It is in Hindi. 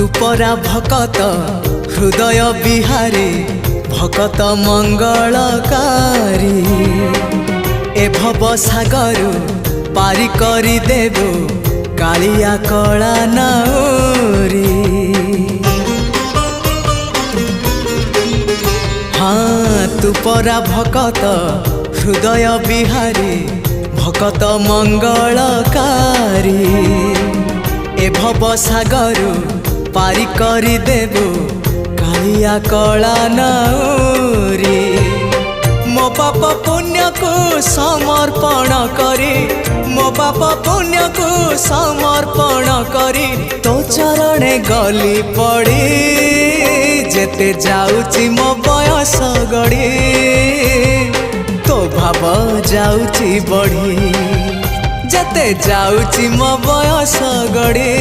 तू परा भकत हृदय बिहारी भकत मंगलकारी ए भव सागर पारी करी देबो कालिया कला नाउरी। हाँ तू परा भकत हृदय बिहारी भकत मंगलकारी ए भव सागर पारी करी देबो कालिया कला नाउरी। मो पाप पुण्य को समर्पण करी मो पाप पुण्य को समर्पण करी तो चरणे गली पड़ी जेते जाउची मो बयस गड़ी तो भाव जाउची बढ़ी जेते जाउची मो बयस गड़ी